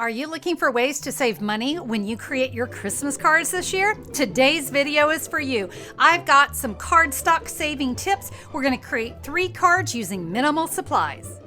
Are you looking for ways to save money when you create your Christmas cards this year? Today's video is for you. I've got some cardstock saving tips. We're going to create 3 cards using minimal supplies.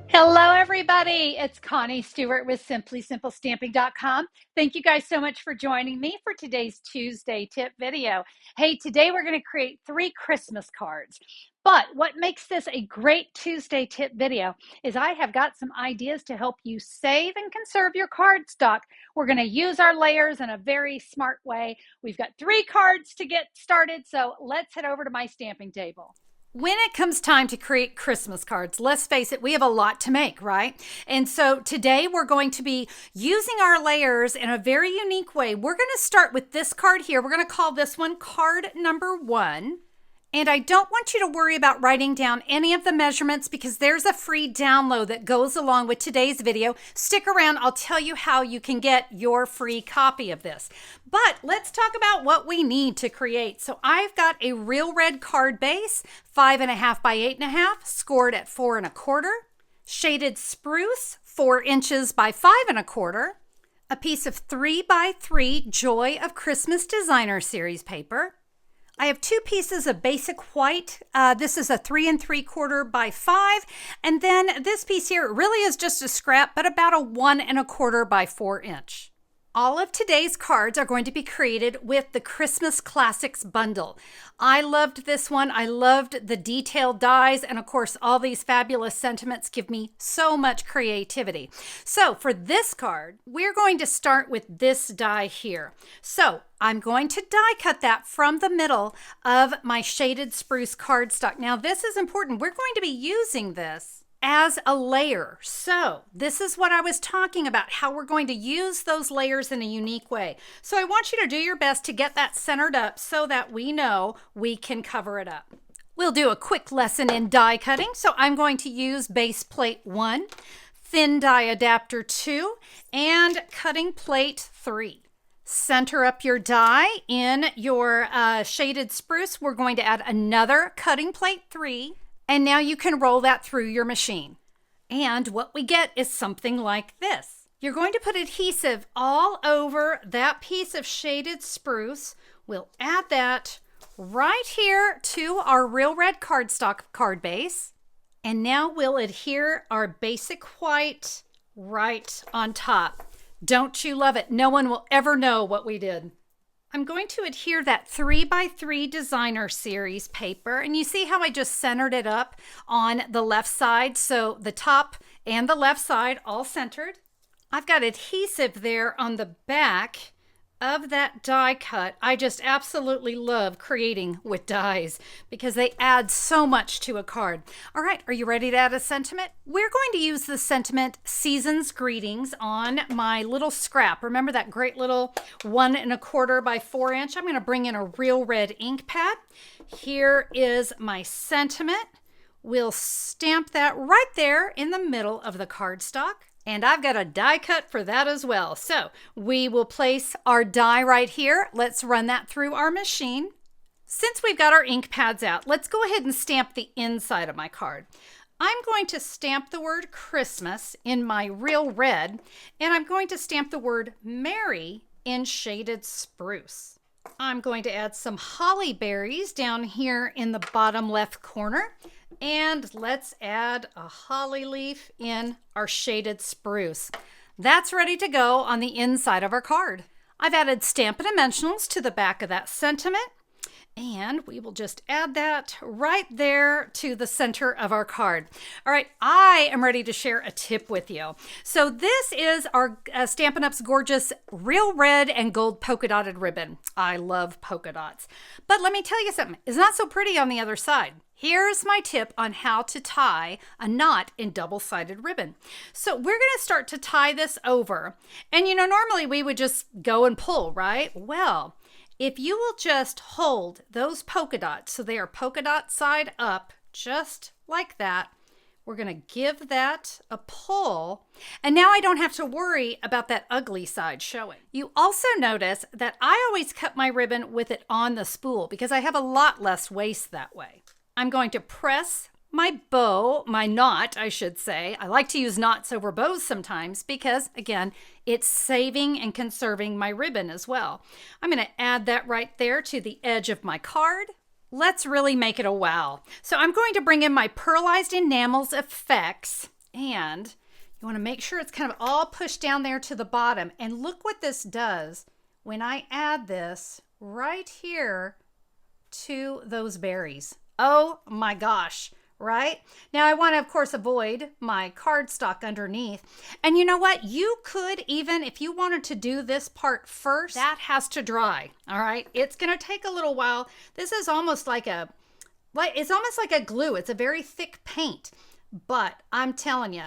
Hello, everybody. It's Connie Stewart with SimplySimpleStamping.com. Thank you guys so much for joining me for today's Tuesday tip video. Hey, today we're going to create 3 Christmas cards. But what makes this a great Tuesday tip video is I have got some ideas to help you save and conserve your cardstock. We're going to use our layers in a very smart way. We've got 3 cards to get started, so let's head over to my stamping table. When it comes time to create Christmas cards, let's face it, we have a lot to make, right? And so today we're going to be using our layers in a very unique way. We're going to start with this card here. We're going to call this one card number 1. And I don't want you to worry about writing down any of the measurements because there's a free download that goes along with today's video. Stick around, I'll tell you how you can get your free copy of this. But let's talk about what we need to create. So I've got a real red card base, 5.5 by 8.5, scored at 4 1/4, shaded spruce, 4 inches by 5 1/4, a piece of 3 by 3 Joy of Christmas Designer Series paper. I have 2 pieces of basic white. This is a 3 3/4 by 5. And then this piece here really is just a scrap, but about a 1 1/4 by 4 inch. All of today's cards are going to be created with the Christmas Classics bundle. I loved this one. I loved the detailed dies. And of course, all these fabulous sentiments give me so much creativity. So for this card, we're going to start with this die here. So I'm going to die cut that from the middle of my shaded spruce cardstock. Now this is important. We're going to be using this as a layer. So this is what I was talking about, how we're going to use those layers in a unique way. So I want you to do your best to get that centered up so that we know we can cover it up. We'll do a quick lesson in die cutting. So I'm going to use base plate 1, thin die adapter 2, and cutting plate 3. Center up your die in your shaded spruce. We're going to add another cutting plate 3. And now you can roll that through your machine. And what we get is something like this. You're going to put adhesive all over that piece of shaded spruce. We'll add that right here to our real red cardstock card base. And now we'll adhere our basic white right on top. Don't you love it? No one will ever know what we did. I'm going to adhere that 3 by 3 Designer Series paper. And you see how I just centered it up on the left side? So the top and the left side all centered. I've got adhesive there on the back of that die cut. I just absolutely love creating with dies because they add so much to a card. All right, are you ready to add a sentiment? We're going to use the sentiment Season's Greetings on my little scrap. Remember that great little 1 1/4 by 4 inch? I'm going to bring in a real red ink pad. Here is my sentiment. We'll stamp that right there in the middle of the cardstock. And I've got a die cut for that as well. So we will place our die right here. Let's run that through our machine. Since we've got our ink pads out, let's go ahead and stamp the inside of my card. I'm going to stamp the word Christmas in my real red, and I'm going to stamp the word Merry in shaded spruce. I'm going to add some holly berries down here in the bottom left corner. And let's add a holly leaf in our shaded spruce. That's ready to go on the inside of our card. I've added Stampin' Dimensionals to the back of that sentiment. And we will just add that right there to the center of our card. All right, I am ready to share a tip with you. So this is our Stampin' Up's gorgeous real red and gold polka dotted ribbon. I love polka dots. But let me tell you something, it's not so pretty on the other side. Here's my tip on how to tie a knot in double-sided ribbon. So we're going to start to tie this over. And you know, normally we would just go and pull, right? Well, if you will just hold those polka dots, so they are polka dot side up, just like that, we're going to give that a pull. And now I don't have to worry about that ugly side showing. You also notice that I always cut my ribbon with it on the spool because I have a lot less waste that way. I'm going to press my bow, my knot, I should say. I like to use knots over bows sometimes because, again, it's saving and conserving my ribbon as well. I'm going to add that right there to the edge of my card. Let's really make it a wow. So I'm going to bring in my Pearlized Enamels Effects, and you want to make sure it's kind of all pushed down there to the bottom. And look what this does when I add this right here to those berries. Oh my gosh, right? Now I want to, of course, avoid my cardstock underneath. And you know what? You could even, if you wanted to do this part first, that has to dry, all right? It's going to take a little while. This is almost like it's almost like a glue. It's a very thick paint, but I'm telling you,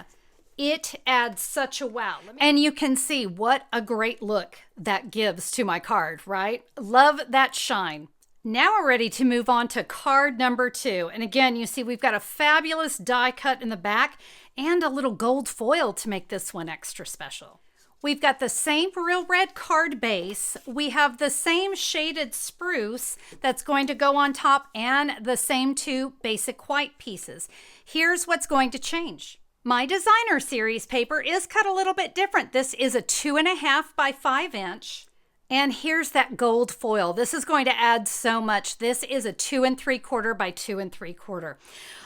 it adds such a wow. And you can see what a great look that gives to my card, right? Love that shine. Now we're ready to move on to card number 2. And again, you see we've got a fabulous die cut in the back and a little gold foil to make this one extra special. We've got the same real red card base. We have the same shaded spruce that's going to go on top and the same 2 basic white pieces. Here's what's going to change. My designer series paper is cut a little bit different. This is a 2.5 by 5 inch. And here's that gold foil. This is going to add so much. This is a 2 3/4 by 2 3/4.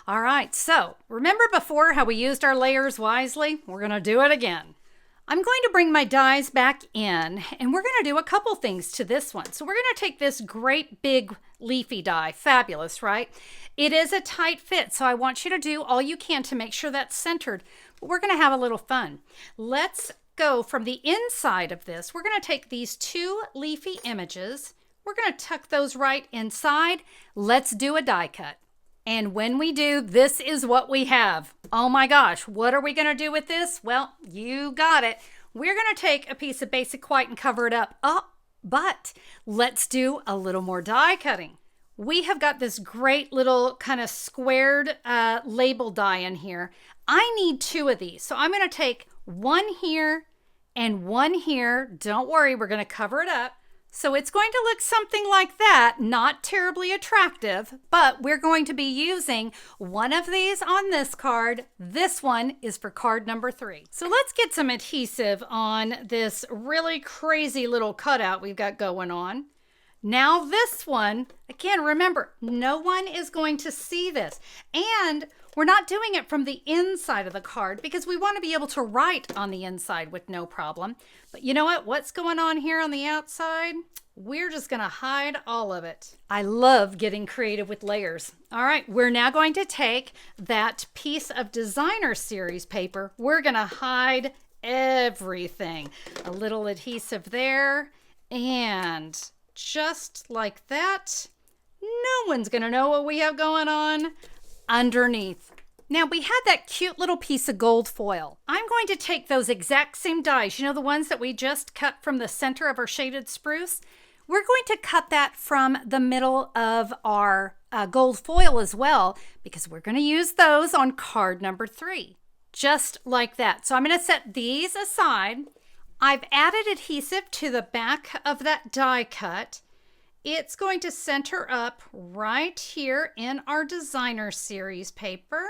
All right, so remember before how we used our layers wisely? We're going to do it again. I'm going to bring my dies back in, and we're going to do a couple things to this one. So we're going to take this great big leafy die. Fabulous, right? It is a tight fit, so I want you to do all you can to make sure that's centered. But we're going to have a little fun. Let's go from the inside of this. We're going to take these 2 leafy images. We're going to tuck those right inside. Let's do a die cut. And when we do, this is what we have. Oh my gosh, what are we going to do with this? Well, you got it. We're going to take a piece of basic white and cover it up. Oh, but let's do a little more die cutting. We have got this great little kind of squared label die in here. I need 2 of these. So I'm going to take one here and one here. Don't worry, we're going to cover it up. So it's going to look something like that, not terribly attractive, but we're going to be using one of these on this card. This one is for card number 3. So let's get some adhesive on this really crazy little cutout we've got going on. Now this one, again, remember, no one is going to see this. And we're not doing it from the inside of the card because we want to be able to write on the inside with no problem. But you know what? What's going on here on the outside? We're just going to hide all of it. I love getting creative with layers. All right, we're now going to take that piece of designer series paper. We're going to hide everything. A little adhesive there, and just like that, no one's going to know what we have going on underneath. Now we had that cute little piece of gold foil. I'm going to take those exact same dies, you know, the ones that we just cut from the center of our shaded spruce. We're going to cut that from the middle of our gold foil as well, because we're going to use those on card number 3, just like that. So I'm going to set these aside. I've added adhesive to the back of that die cut. It's going to center up right here in our designer series paper.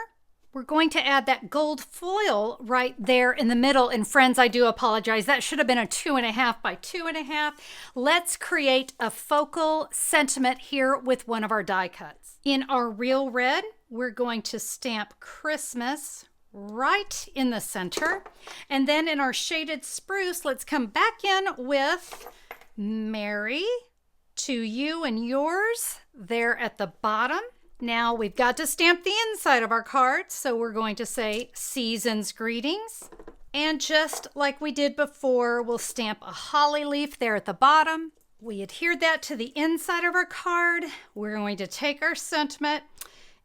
We're going to add that gold foil right there in the middle. And friends, I do apologize. That should have been a 2.5 by 2.5. Let's create a focal sentiment here with one of our die cuts. In our real red, we're going to stamp Christmas right in the center. And then in our shaded spruce, let's come back in with Merry to you and yours there at the bottom. Now we've got to stamp the inside of our card, so we're going to say Season's Greetings. And just like we did before, we'll stamp a holly leaf there at the bottom. We adhered that to the inside of our card. We're going to take our sentiment,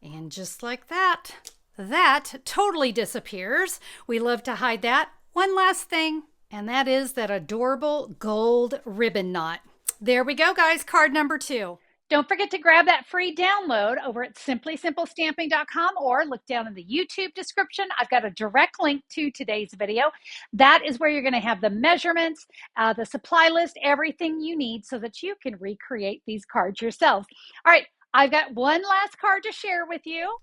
and just like that, that totally disappears. We love to hide that. One last thing, and that is that adorable gold ribbon knot. There we go, guys, card number 2. Don't forget to grab that free download over at simplysimplestamping.com, or look down in the YouTube description. I've got a direct link to today's video. That is where you're going to have the measurements, the supply list, everything you need so that you can recreate these cards yourselves. All right, I've got one last card to share with you.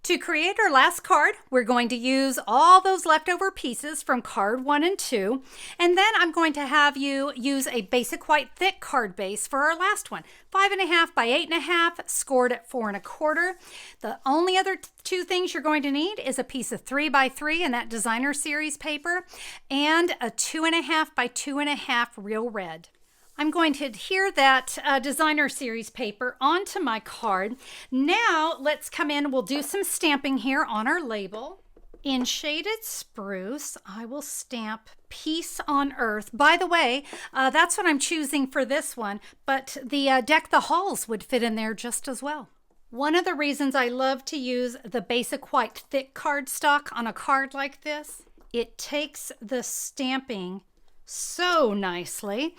To create our last card, we're going to use all those leftover pieces from card 1 and 2, and then I'm going to have you use a basic white thick card base for our last one. 5.5 by 8.5, scored at 4.25. The only other two things you're going to need is a piece of 3 by 3 in that designer series paper and a 2.5 by 2.5 real red. I'm going to adhere that designer series paper onto my card. Now let's come in, we'll do some stamping here on our label. In shaded spruce, I will stamp Peace on Earth. By the way, that's what I'm choosing for this one, but the Deck the Halls would fit in there just as well. One of the reasons I love to use the basic white thick cardstock on a card like this, it takes the stamping so nicely.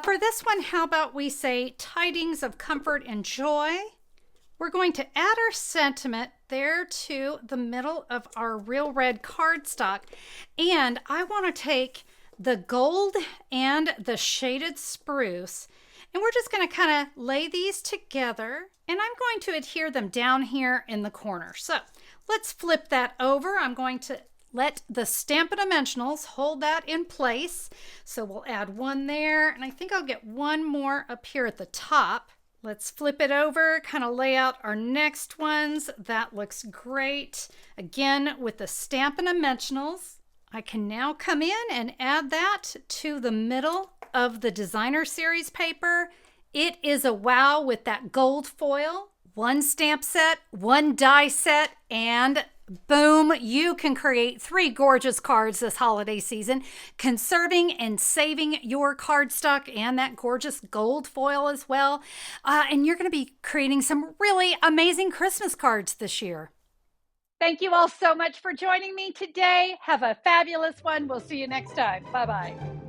For this one, how about we say tidings of comfort and joy? We're going to add our sentiment there to the middle of our real red cardstock. And I want to take the gold and the shaded spruce, and we're just going to kind of lay these together, and I'm going to adhere them down here in the corner. So let's flip that over. I'm going to let the Stampin' Dimensionals hold that in place. So we'll add one there, and I think I'll get one more up here at the top. Let's flip it over, kind of lay out our next ones. That looks great. Again, with the Stampin' Dimensionals, I can now come in and add that to the middle of the designer series paper. It is a wow with that gold foil. One stamp set, one die set, and boom, you can create 3 gorgeous cards this holiday season, conserving and saving your cardstock and that gorgeous gold foil as well. And you're going to be creating some really amazing Christmas cards this year. Thank you all so much for joining me today. Have a fabulous one. We'll see you next time. Bye-bye.